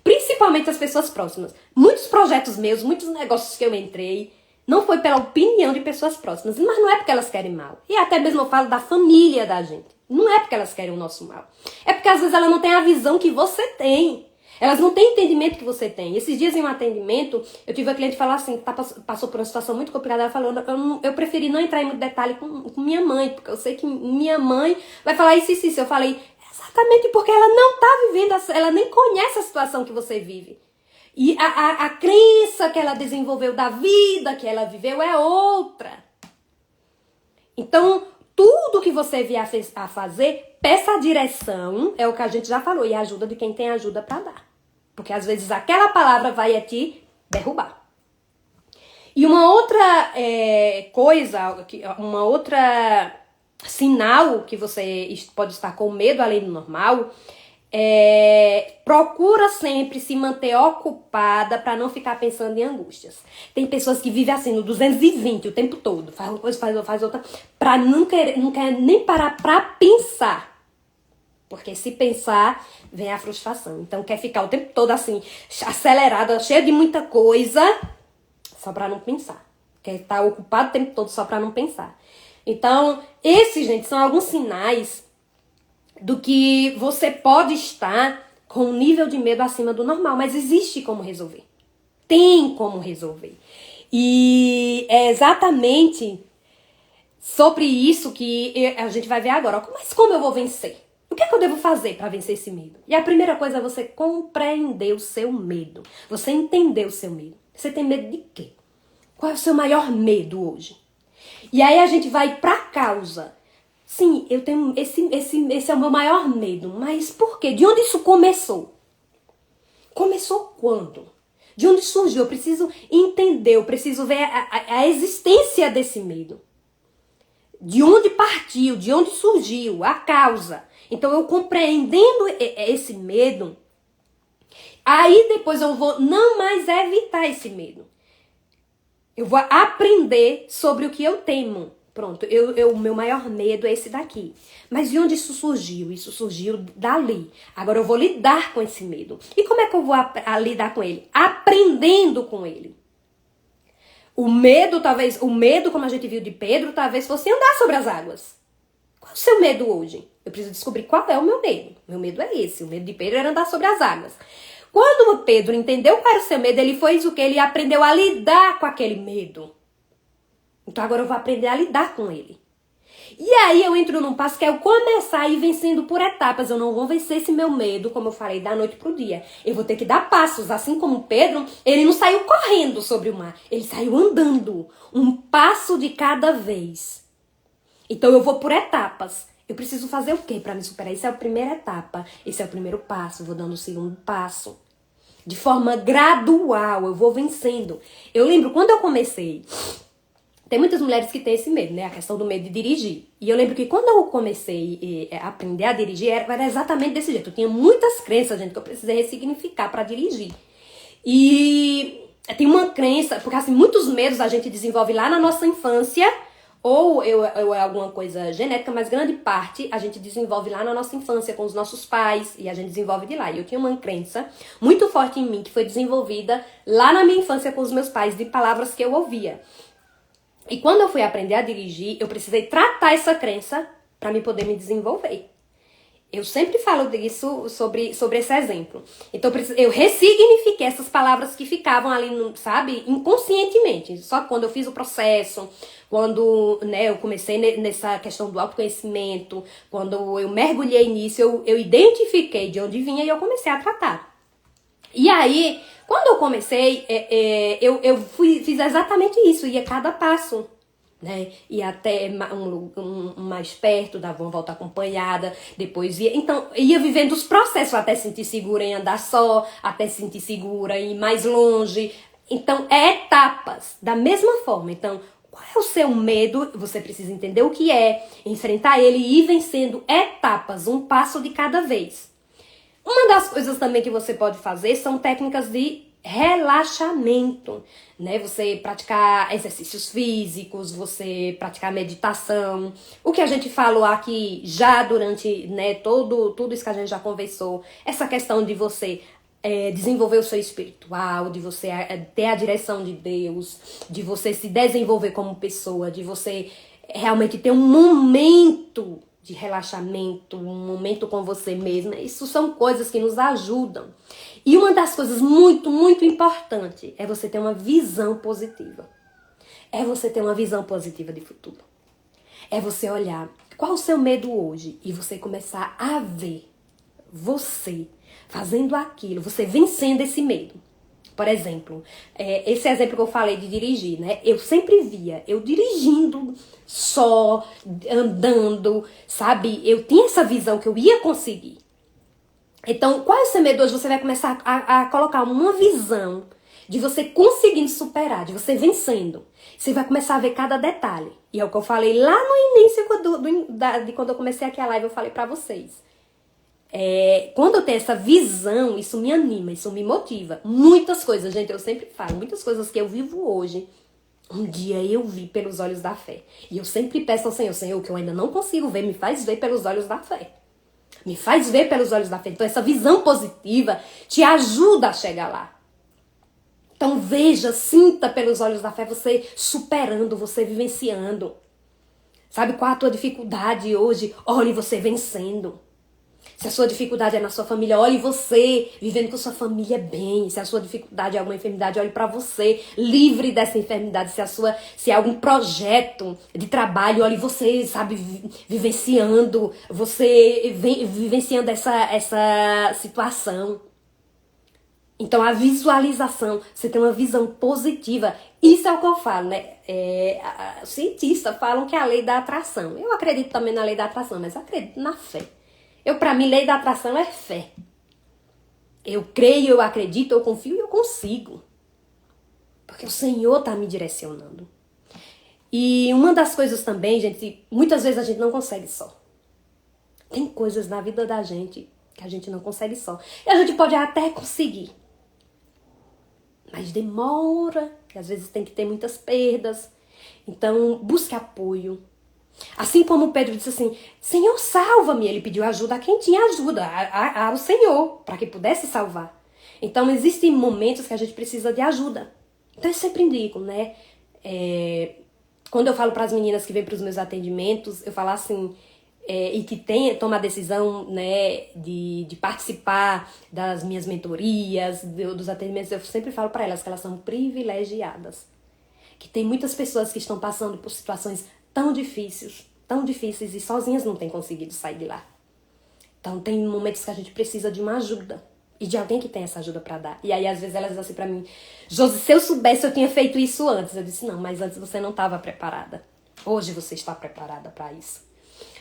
Speaker 1: Principalmente as pessoas próximas. Muitos projetos meus, muitos negócios que eu entrei, não foi pela opinião de pessoas próximas, mas não é porque elas querem mal. E até mesmo eu falo da família da gente. Não é porque elas querem o nosso mal. É porque às vezes ela não tem a visão que você tem. Elas não têm entendimento que você tem. Esses dias em um atendimento, eu tive uma cliente falar assim, passou por uma situação muito complicada, ela falou, eu preferi não entrar em muito detalhe com minha mãe, porque eu sei que minha mãe vai falar isso. Eu falei, exatamente porque ela não tá vivendo, ela nem conhece a situação que você vive. E a crença que ela desenvolveu da vida que ela viveu é outra. Então, tudo que você vier a fazer, peça a direção, é o que a gente já falou, e a ajuda de quem tem ajuda para dar. Porque às vezes aquela palavra vai te derrubar. E uma outra coisa, uma outra sinal que você pode estar com medo além do normal, procura sempre se manter ocupada para não ficar pensando em angústias. Tem pessoas que vivem assim no 220 o tempo todo, faz uma coisa, faz outra, para não quer nem parar para pensar. Porque se pensar, vem a frustração. Então quer ficar o tempo todo assim, acelerada, cheia de muita coisa, só para não pensar. Quer estar ocupado o tempo todo só para não pensar. Então, esses, gente, são alguns sinais do que você pode estar com um nível de medo acima do normal. Mas existe como resolver. Tem como resolver. E é exatamente sobre isso que a gente vai ver agora. Mas como eu vou vencer? O que é que eu devo fazer para vencer esse medo? E a primeira coisa é você compreender o seu medo. Você entender o seu medo. Você tem medo de quê? Qual é o seu maior medo hoje? E aí a gente vai para a causa. Sim, eu tenho esse é o meu maior medo. Mas por quê? De onde isso começou? Começou quando? De onde surgiu? Eu preciso entender, eu preciso ver a existência desse medo. De onde partiu, de onde surgiu, a causa. Então, eu compreendendo esse medo, aí depois eu vou não mais evitar esse medo. Eu vou aprender sobre o que eu temo. Pronto, o meu maior medo é esse daqui. Mas de onde isso surgiu? Isso surgiu dali. Agora eu vou lidar com esse medo. E como é que eu vou lidar com ele? Aprendendo com ele. O medo, como a gente viu de Pedro, talvez fosse andar sobre as águas. Qual é o seu medo hoje? Eu preciso descobrir qual é o meu medo. Meu medo é esse. O medo de Pedro era andar sobre as águas. Quando o Pedro entendeu qual era o seu medo, ele fez o que? Ele aprendeu a lidar com aquele medo. Então agora eu vou aprender a lidar com ele. E aí eu entro num passo que é eu começar a ir vencendo por etapas. Eu não vou vencer esse meu medo, como eu falei, da noite pro dia. Eu vou ter que dar passos. Assim como Pedro, ele não saiu correndo sobre o mar. Ele saiu andando. Um passo de cada vez. Então eu vou por etapas. Eu preciso fazer o quê para me superar? Isso é a primeira etapa. Esse é o primeiro passo. Eu vou dando o segundo passo. De forma gradual, eu vou vencendo. Eu lembro quando eu comecei... Tem muitas mulheres que têm esse medo, né? A questão do medo de dirigir. E eu lembro que quando eu comecei a aprender a dirigir, era exatamente desse jeito. Eu tinha muitas crenças, gente, que eu precisei ressignificar para dirigir. E tem uma crença, porque assim, muitos medos a gente desenvolve lá na nossa infância, ou é alguma coisa genética, mas grande parte a gente desenvolve lá na nossa infância com os nossos pais, e a gente desenvolve de lá. E eu tinha uma crença muito forte em mim, que foi desenvolvida lá na minha infância com os meus pais, de palavras que eu ouvia. E quando eu fui aprender a dirigir, eu precisei tratar essa crença para me poder me desenvolver. Eu sempre falo disso sobre esse exemplo. Então eu ressignifiquei essas palavras que ficavam ali, sabe, inconscientemente. Só quando eu fiz o processo, quando eu comecei nessa questão do autoconhecimento, quando eu mergulhei nisso, eu identifiquei de onde vinha e eu comecei a tratar. E aí, quando eu comecei, eu fiz exatamente isso, ia cada passo, né? Ia até um mais perto, dava uma volta acompanhada, depois ia... Então, ia vivendo os processos, até sentir segura em andar só, até sentir segura em ir mais longe. Então, etapas, da mesma forma. Então, qual é o seu medo? Você precisa entender o que é, enfrentar ele e ir vencendo etapas, um passo de cada vez. Uma das coisas também que você pode fazer são técnicas de relaxamento, né? Você praticar exercícios físicos, você praticar meditação. O que a gente falou aqui já durante, né, tudo isso que a gente já conversou, essa questão de você desenvolver o seu espiritual, de você ter a direção de Deus, de você se desenvolver como pessoa, de você realmente ter um momento de relaxamento, um momento com você mesma. Isso são coisas que nos ajudam. E uma das coisas muito, muito importante é você ter uma visão positiva. É você ter uma visão positiva de futuro. É você olhar qual o seu medo hoje e você começar a ver você fazendo aquilo, você vencendo esse medo. Por exemplo, esse exemplo que eu falei de dirigir, né? Eu sempre via eu dirigindo só, andando, sabe? Eu tinha essa visão que eu ia conseguir. Então, qual é o seu medo hoje? Você vai começar a colocar uma visão de você conseguindo superar, de você vencendo. Você vai começar a ver cada detalhe. E é o que eu falei lá no início de quando eu comecei aqui a live, eu falei pra vocês. Quando eu tenho essa visão, isso me anima, isso me motiva. Muitas coisas, gente, eu sempre falo, muitas coisas que eu vivo hoje, um dia eu vi pelos olhos da fé. E eu sempre peço ao Senhor, Senhor, que eu ainda não consigo ver, me faz ver pelos olhos da fé. Me faz ver pelos olhos da fé. Então essa visão positiva te ajuda a chegar lá. Então veja, sinta pelos olhos da fé você superando, você vivenciando. Sabe qual a tua dificuldade hoje? Olhe você vencendo. Se a sua dificuldade é na sua família, olhe você vivendo com sua família bem. Se a sua dificuldade é alguma enfermidade, olhe para você livre dessa enfermidade. Se é algum projeto de trabalho, olhe você, sabe, vivenciando, você vivenciando essa situação. Então a visualização, você tem uma visão positiva. Isso é o que eu falo, né? Os cientistas falam que é a lei da atração. Eu acredito também na lei da atração, mas eu acredito na fé. Pra mim, lei da atração é fé. Eu creio, eu acredito, eu confio e eu consigo. Porque o Senhor tá me direcionando. E uma das coisas também, gente, muitas vezes a gente não consegue só. Tem coisas na vida da gente que a gente não consegue só. E a gente pode até conseguir. Mas demora, e às vezes tem que ter muitas perdas. Então, busque apoio. Assim como Pedro disse assim, Senhor, salva-me. Ele pediu ajuda a quem tinha ajuda, ao Senhor, para que pudesse salvar. Então, existem momentos que a gente precisa de ajuda. Então, eu sempre indico, né? Quando eu falo para as meninas que vêm para os meus atendimentos, eu falo assim, e que toma a decisão, né, de participar das minhas mentorias, dos atendimentos, eu sempre falo para elas que elas são privilegiadas. Que tem muitas pessoas que estão passando por situações tão difíceis e sozinhas não têm conseguido sair de lá. Então tem momentos que a gente precisa de uma ajuda e de alguém que tem essa ajuda pra dar. E aí às vezes elas dizem assim pra mim, Josi, se eu soubesse eu tinha feito isso antes. Eu disse, não, mas antes você não estava preparada. Hoje você está preparada pra isso.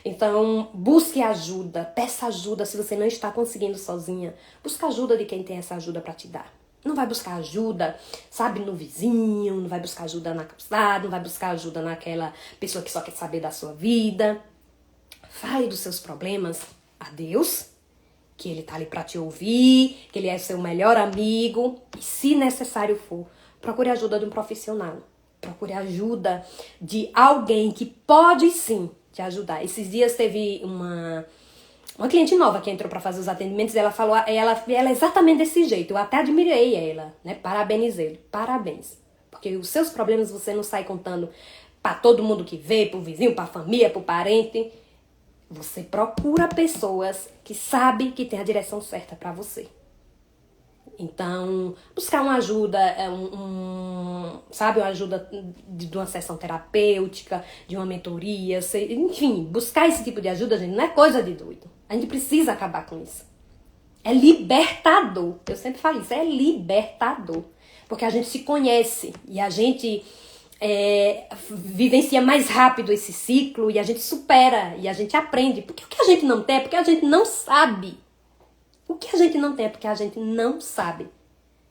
Speaker 1: Então busque ajuda, peça ajuda se você não está conseguindo sozinha. Busca ajuda de quem tem essa ajuda pra te dar. Não vai buscar ajuda, sabe, no vizinho, não vai buscar ajuda na calçada, não vai buscar ajuda naquela pessoa que só quer saber da sua vida. Fale dos seus problemas a Deus, que Ele tá ali pra te ouvir, que Ele é seu melhor amigo. E se necessário for, procure ajuda de um profissional. Procure ajuda de alguém que pode sim te ajudar. Esses dias teve uma cliente nova que entrou para fazer os atendimentos, ela falou, ela é exatamente desse jeito. Eu até admirei ela, né? Parabenizei. Parabéns. Porque os seus problemas você não sai contando para todo mundo que vê, pro vizinho, pra família, pro parente. Você procura pessoas que sabem que tem a direção certa para você. Então, buscar uma ajuda, sabe, uma ajuda de uma sessão terapêutica, de uma mentoria, enfim, buscar esse tipo de ajuda, gente, não é coisa de doido. A gente precisa acabar com isso. É libertador. Eu sempre falo isso, é libertador. Porque a gente se conhece e a gente vivencia mais rápido esse ciclo e a gente supera e a gente aprende. Porque o que a gente não tem é porque a gente não sabe. O que a gente não tem é porque a gente não sabe.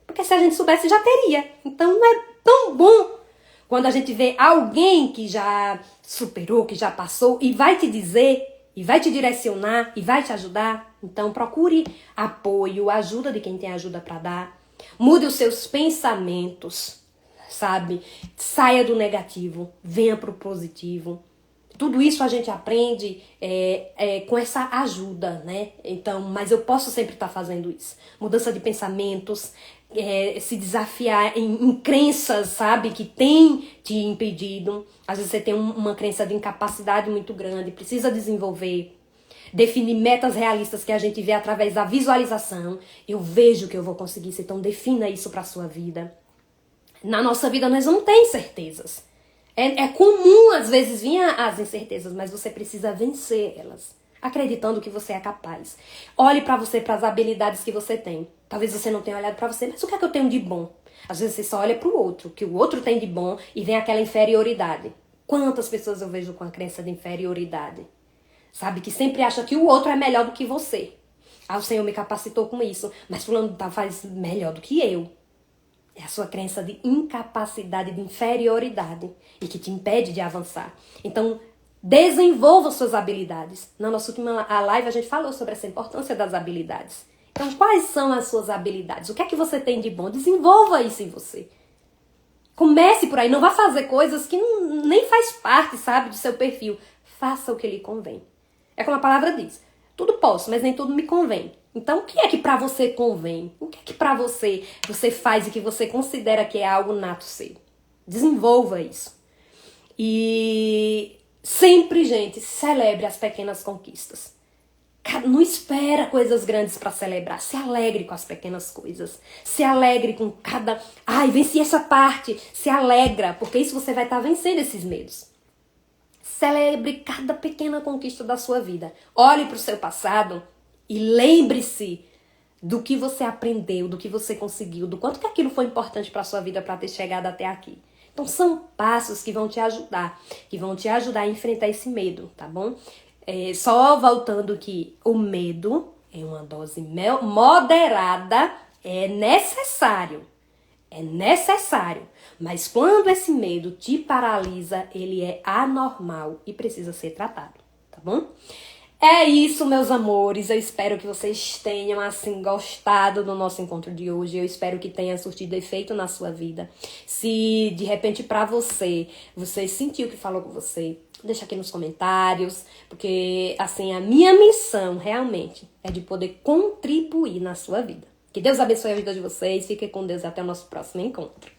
Speaker 1: Porque se a gente soubesse, já teria. Então não é tão bom quando a gente vê alguém que já superou, que já passou e vai te dizer, e vai te direcionar, e vai te ajudar. Então procure apoio, ajuda de quem tem ajuda para dar. Mude os seus pensamentos, sabe? Saia do negativo, venha pro positivo. Tudo isso a gente aprende com essa ajuda, né? Então, mas eu posso sempre estar fazendo isso. Mudança de pensamentos, se desafiar em crenças, sabe, que tem te impedido. Às vezes você tem uma crença de incapacidade muito grande, precisa desenvolver. Definir metas realistas que a gente vê através da visualização. Eu vejo que eu vou conseguir isso, então defina isso para sua vida. Na nossa vida nós não temos certezas. É comum às vezes vir as incertezas, mas você precisa vencer elas, acreditando que você é capaz. Olhe para você, para as habilidades que você tem. Talvez você não tenha olhado para você, mas o que é que eu tenho de bom? Às vezes você só olha para o outro, que o outro tem de bom e vem aquela inferioridade. Quantas pessoas eu vejo com a crença de inferioridade? Sabe, que sempre acha que o outro é melhor do que você. Ah, o Senhor me capacitou com isso, mas fulano faz melhor do que eu. É a sua crença de incapacidade, de inferioridade e que te impede de avançar. Então, desenvolva suas habilidades. Na nossa última live a gente falou sobre essa importância das habilidades. Então, quais são as suas habilidades? O que é que você tem de bom? Desenvolva isso em você. Comece por aí, não vá fazer coisas que nem faz parte, sabe, do seu perfil. Faça o que lhe convém. É como a palavra diz, tudo posso, mas nem tudo me convém. Então, o que é que pra você convém? O que é que pra você faz e que você considera que é algo nato seu? Desenvolva isso. E sempre, gente, celebre as pequenas conquistas. Não espera coisas grandes pra celebrar. Se alegre com as pequenas coisas. Se alegre com cada... Ai, venci essa parte. Se alegra, porque isso você vai estar vencendo esses medos. Celebre cada pequena conquista da sua vida. Olhe para o seu passado e lembre-se do que você aprendeu, do que você conseguiu, do quanto que aquilo foi importante para a sua vida para ter chegado até aqui. Então são passos que vão te ajudar a enfrentar esse medo, tá bom? Só voltando que o medo, em uma dose moderada, é necessário. É necessário, mas quando esse medo te paralisa, ele é anormal e precisa ser tratado, tá bom? É isso, meus amores. Eu espero que vocês tenham, assim, gostado do nosso encontro de hoje. Eu espero que tenha surtido efeito na sua vida. Se, de repente, pra você sentiu que falou com você, deixa aqui nos comentários, porque, assim, a minha missão, realmente, é de poder contribuir na sua vida. Que Deus abençoe a vida de vocês. Fiquem com Deus e até o nosso próximo encontro.